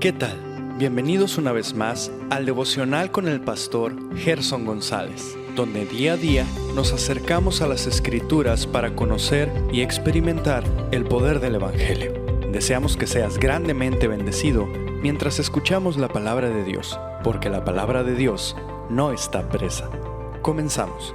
¿Qué tal? Bienvenidos una vez más al devocional con el pastor Gerson González, donde día a día nos acercamos a las Escrituras para conocer y experimentar el poder del Evangelio. Deseamos que seas grandemente bendecido mientras escuchamos la palabra de Dios, porque la palabra de Dios no está presa. Comenzamos.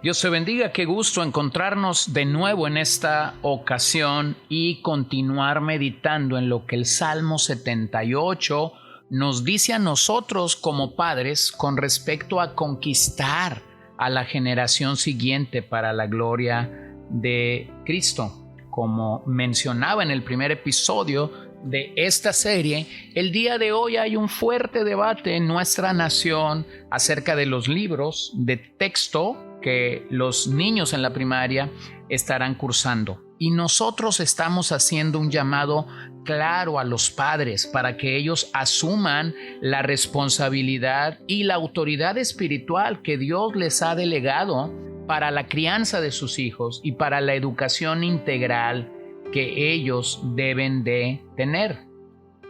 Dios te bendiga, qué gusto encontrarnos de nuevo en esta ocasión y continuar meditando en lo que el Salmo 78 nos dice a nosotros como padres con respecto a conquistar a la generación siguiente para la gloria de Cristo. Como mencionaba en el primer episodio de esta serie, el día de hoy hay un fuerte debate en nuestra nación acerca de los libros de texto que los niños en la primaria estarán cursando. Y nosotros estamos haciendo un llamado claro a los padres para que ellos asuman la responsabilidad y la autoridad espiritual que Dios les ha delegado para la crianza de sus hijos y para la educación integral que ellos deben de tener.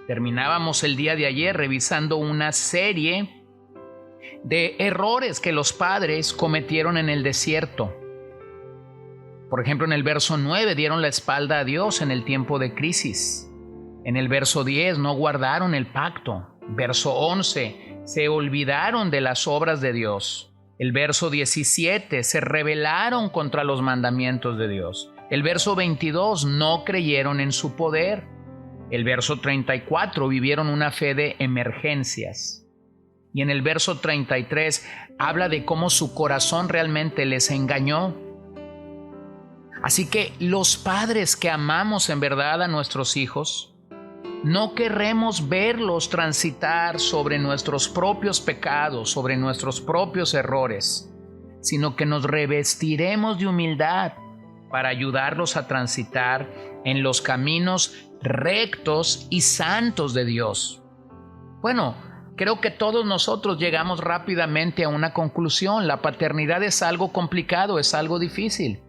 Terminábamos el día de ayer revisando una serie de errores que los padres cometieron en el desierto. Por ejemplo, en el verso 9 dieron la espalda a Dios en el tiempo de crisis. En el verso 10 no guardaron el pacto. Verso 11 se olvidaron de las obras de Dios. El verso 17 se rebelaron contra los mandamientos de Dios. El verso 22 no creyeron en su poder. El verso 34 vivieron una fe de emergencias. Y en el verso 33 habla de cómo su corazón realmente les engañó. Así que los padres que amamos en verdad a nuestros hijos, no queremos verlos transitar sobre nuestros propios pecados, sobre nuestros propios errores, sino que nos revestiremos de humildad para ayudarlos a transitar en los caminos rectos y santos de Dios. Bueno, creo que todos nosotros llegamos rápidamente a una conclusión. La paternidad es algo complicado, es algo difícil.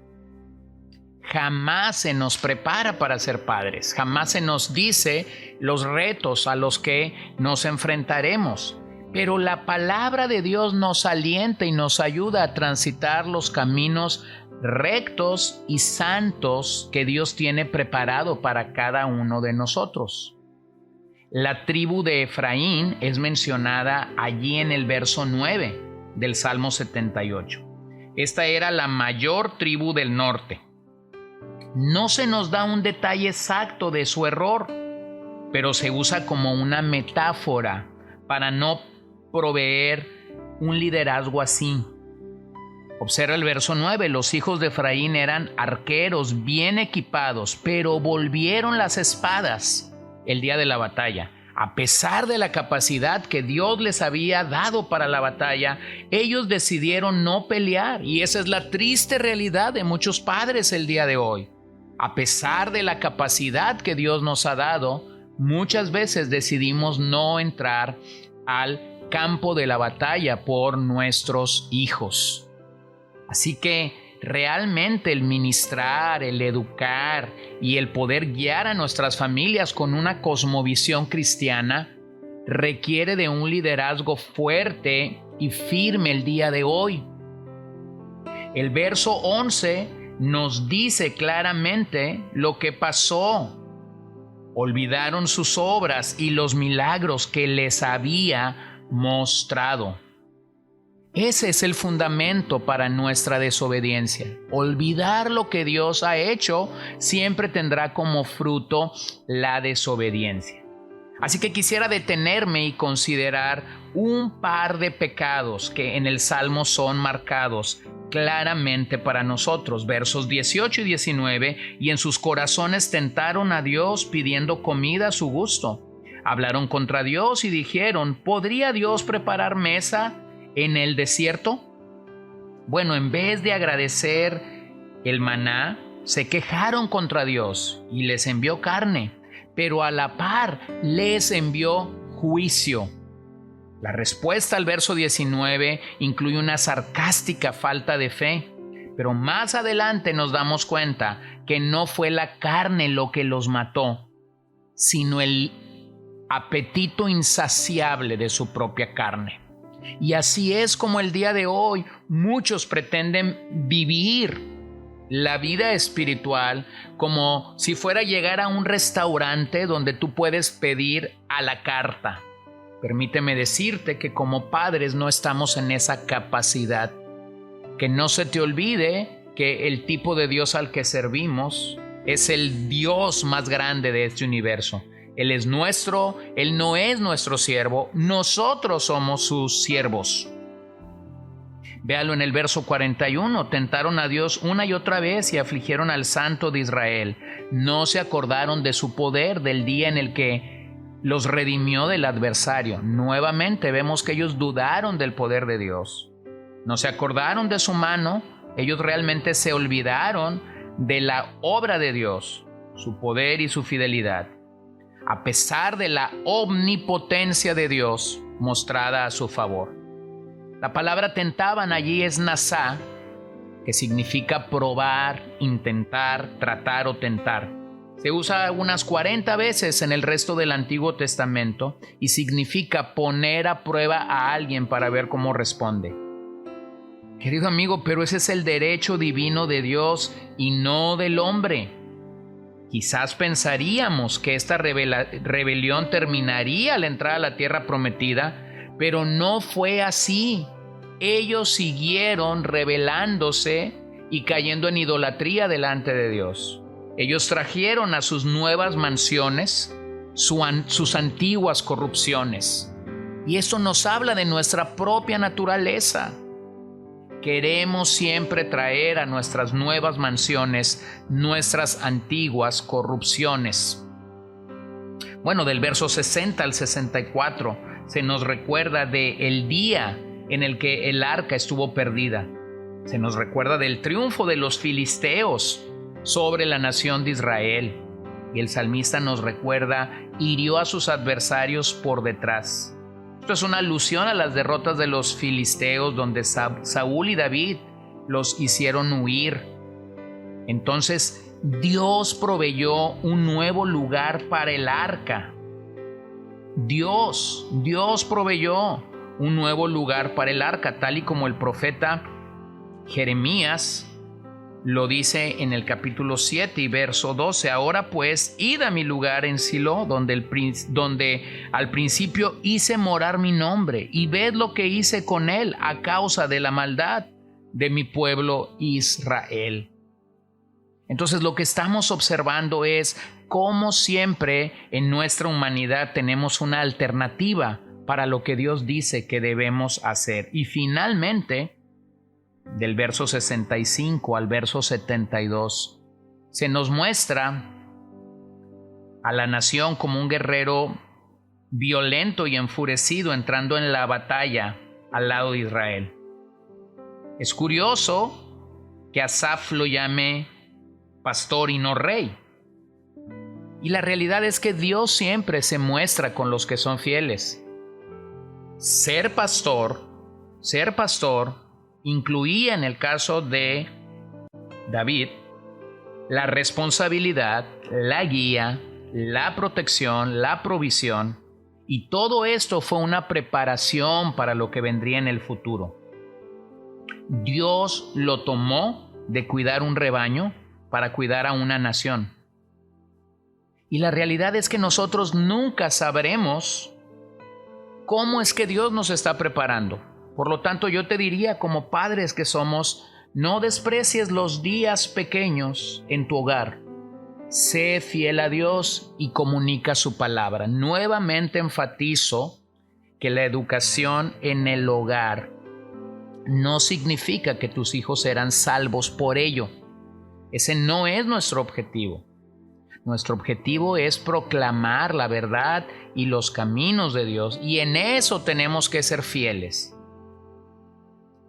Jamás se nos prepara para ser padres, jamás se nos dice los retos a los que nos enfrentaremos. Pero la palabra de Dios nos alienta y nos ayuda a transitar los caminos rectos y santos que Dios tiene preparado para cada uno de nosotros. La tribu de Efraín es mencionada allí en el verso 9 del Salmo 78. Esta era la mayor tribu del norte. No se nos da un detalle exacto de su error, pero se usa como una metáfora para no proveer un liderazgo así. Observa el verso 9, los hijos de Efraín eran arqueros bien equipados, pero volvieron las espadas el día de la batalla. A pesar de la capacidad que Dios les había dado para la batalla, ellos decidieron no pelear, y esa es la triste realidad de muchos padres el día de hoy. A pesar de la capacidad que Dios nos ha dado, muchas veces decidimos no entrar al campo de la batalla por nuestros hijos. Así que realmente el ministrar, el educar y el poder guiar a nuestras familias con una cosmovisión cristiana requiere de un liderazgo fuerte y firme el día de hoy. El verso 11 nos dice claramente lo que pasó. Olvidaron sus obras y los milagros que les había mostrado. Ese es el fundamento para nuestra desobediencia. Olvidar lo que Dios ha hecho siempre tendrá como fruto la desobediencia. Así que quisiera detenerme y considerar un par de pecados que en el Salmo son marcados claramente para nosotros. Versos 18 y 19, y en sus corazones tentaron a Dios pidiendo comida a su gusto. Hablaron contra Dios y dijeron, ¿podría Dios preparar mesa en el desierto? Bueno, en vez de agradecer el maná, se quejaron contra Dios y les envió carne, pero a la par les envió juicio. La respuesta al verso 19 incluye una sarcástica falta de fe. Pero más adelante nos damos cuenta que no fue la carne lo que los mató, sino el apetito insaciable de su propia carne. Y así es como el día de hoy muchos pretenden vivir la vida espiritual como si fuera llegar a un restaurante donde tú puedes pedir a la carta. Permíteme decirte que como padres no estamos en esa capacidad. Que no se te olvide que el tipo de Dios al que servimos es el Dios más grande de este universo. Él es nuestro, Él no es nuestro siervo, nosotros somos sus siervos. Véalo en el verso 41, tentaron a Dios una y otra vez y afligieron al Santo de Israel. No se acordaron de su poder, del día en el que los redimió del adversario. Nuevamente vemos que ellos dudaron del poder de Dios. No se acordaron de su mano, ellos realmente se olvidaron de la obra de Dios, su poder y su fidelidad, a pesar de la omnipotencia de Dios mostrada a su favor. La palabra tentaban allí es nasá, que significa probar, intentar, tratar o tentar. Se usa unas 40 veces en el resto del Antiguo Testamento y significa poner a prueba a alguien para ver cómo responde. Querido amigo, pero ese es el derecho divino de Dios y no del hombre. Quizás pensaríamos que esta rebelión terminaría al entrar a la tierra prometida, pero no fue así. Ellos siguieron rebelándose y cayendo en idolatría delante de Dios. Ellos trajeron a sus nuevas mansiones sus antiguas corrupciones. Y esto nos habla de nuestra propia naturaleza. Queremos siempre traer a nuestras nuevas mansiones nuestras antiguas corrupciones. Bueno, del verso 60 al 64 se nos recuerda del día en el que el arca estuvo perdida. Se nos recuerda del triunfo de los filisteos sobre la nación de Israel. Y el salmista nos recuerda, hirió a sus adversarios por detrás. Esto es una alusión a las derrotas de los filisteos donde Saúl y David los hicieron huir. Entonces Dios proveyó un nuevo lugar para el arca. Dios proveyó un nuevo lugar para el arca, tal y como el profeta Jeremías lo dice en el capítulo 7 y verso 12. Ahora pues, id a mi lugar en Silo, donde al principio hice morar mi nombre, y ved lo que hice con él a causa de la maldad de mi pueblo Israel. Entonces lo que estamos observando es cómo siempre en nuestra humanidad tenemos una alternativa para lo que Dios dice que debemos hacer. Y finalmente, del verso 65 al verso 72, se nos muestra a la nación como un guerrero violento y enfurecido entrando en la batalla al lado de Israel. Es curioso que Asaf lo llame pastor y no rey. Y la realidad es que Dios siempre se muestra con los que son fieles. Ser pastor incluía en el caso de David la responsabilidad, la guía, la protección, la provisión, y todo esto fue una preparación para lo que vendría en el futuro. Dios lo tomó de cuidar un rebaño para cuidar a una nación. Y la realidad es que nosotros nunca sabremos cómo es que Dios nos está preparando. Por lo tanto, yo te diría, como padres que somos, no desprecies los días pequeños en tu hogar. Sé fiel a Dios y comunica su palabra. Nuevamente enfatizo que la educación en el hogar no significa que tus hijos serán salvos por ello. Ese no es nuestro objetivo. Nuestro objetivo es proclamar la verdad y los caminos de Dios, y en eso tenemos que ser fieles.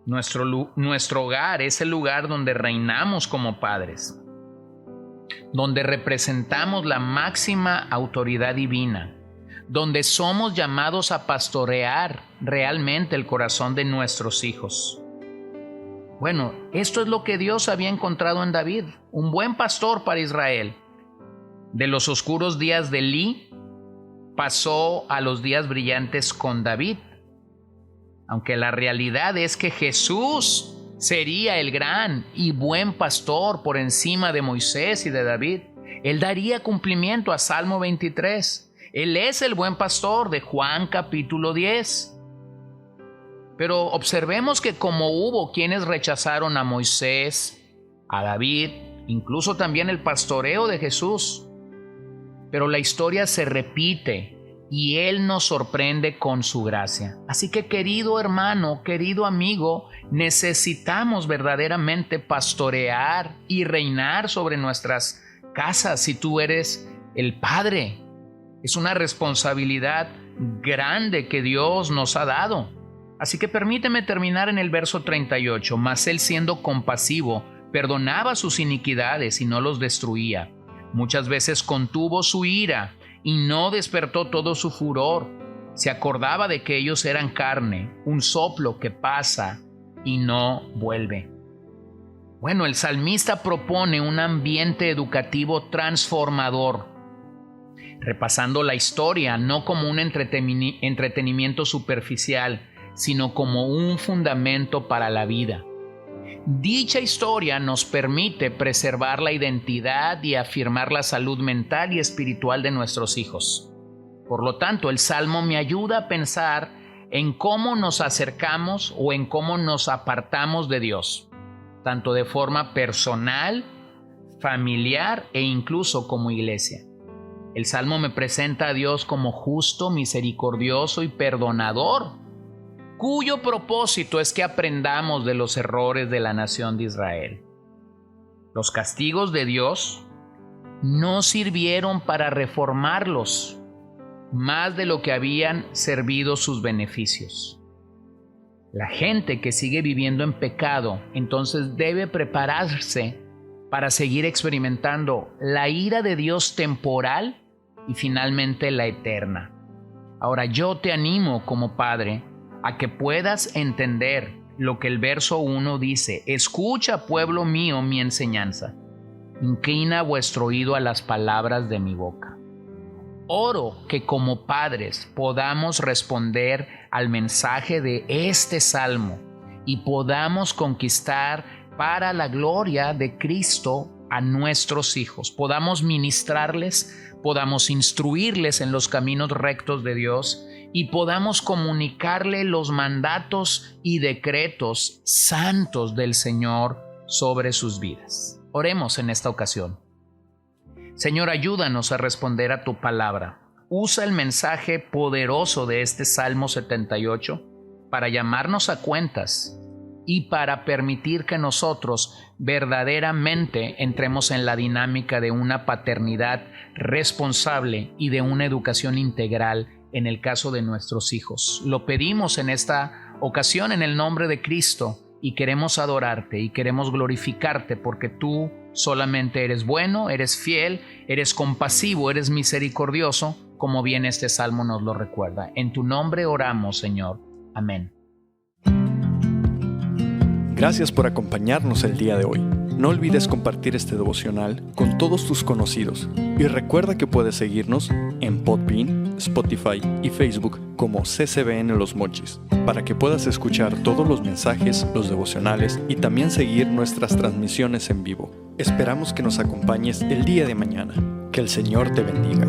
Nuestro hogar es el lugar donde reinamos como padres, donde representamos la máxima autoridad divina, donde somos llamados a pastorear realmente el corazón de nuestros hijos. Bueno, esto es lo que Dios había encontrado en David, un buen pastor para Israel. De los oscuros días de Elí, pasó a los días brillantes con David. Aunque la realidad es que Jesús sería el gran y buen pastor por encima de Moisés y de David. Él daría cumplimiento a Salmo 23. Él es el buen pastor de Juan capítulo 10. Pero observemos que como hubo quienes rechazaron a Moisés, a David, incluso también el pastoreo de Jesús, pero la historia se repite y Él nos sorprende con su gracia. Así que, querido hermano, querido amigo, necesitamos verdaderamente pastorear y reinar sobre nuestras casas si tú eres el padre. Es una responsabilidad grande que Dios nos ha dado. Así que permíteme terminar en el verso 38. Mas Él, siendo compasivo, perdonaba sus iniquidades y no los destruía. Muchas veces contuvo su ira y no despertó todo su furor. Se acordaba de que ellos eran carne, un soplo que pasa y no vuelve. Bueno, el salmista propone un ambiente educativo transformador, repasando la historia no como un entretenimiento superficial, sino como un fundamento para la vida. Dicha historia nos permite preservar la identidad y afirmar la salud mental y espiritual de nuestros hijos. Por lo tanto, el Salmo me ayuda a pensar en cómo nos acercamos o en cómo nos apartamos de Dios, tanto de forma personal, familiar e incluso como iglesia. El Salmo me presenta a Dios como justo, misericordioso y perdonador, cuyo propósito es que aprendamos de los errores de la nación de Israel. Los castigos de Dios no sirvieron para reformarlos, más de lo que habían servido sus beneficios. La gente que sigue viviendo en pecado, entonces debe prepararse para seguir experimentando la ira de Dios temporal y finalmente la eterna. Ahora, yo te animo como padre a que puedas entender lo que el verso 1 dice: escucha, pueblo mío, mi enseñanza, inclina vuestro oído a las palabras de mi boca. Oro que como padres podamos responder al mensaje de este salmo y podamos conquistar para la gloria de Cristo a nuestros hijos, podamos ministrarles, podamos instruirles en los caminos rectos de Dios y podamos comunicarle los mandatos y decretos santos del Señor sobre sus vidas. Oremos en esta ocasión. Señor, ayúdanos a responder a tu palabra. Usa el mensaje poderoso de este Salmo 78 para llamarnos a cuentas y para permitir que nosotros verdaderamente entremos en la dinámica de una paternidad responsable y de una educación integral en el caso de nuestros hijos. Lo pedimos en esta ocasión en el nombre de Cristo y queremos adorarte y queremos glorificarte porque tú solamente eres bueno, eres fiel, eres compasivo, eres misericordioso, como bien este salmo nos lo recuerda. En tu nombre oramos, Señor. Amén. Gracias por acompañarnos el día de hoy. No olvides compartir este devocional con todos tus conocidos y recuerda que puedes seguirnos en Podbean, Spotify y Facebook como CCBN Los Mochis para que puedas escuchar todos los mensajes, los devocionales y también seguir nuestras transmisiones en vivo. Esperamos que nos acompañes el día de mañana. Que el Señor te bendiga.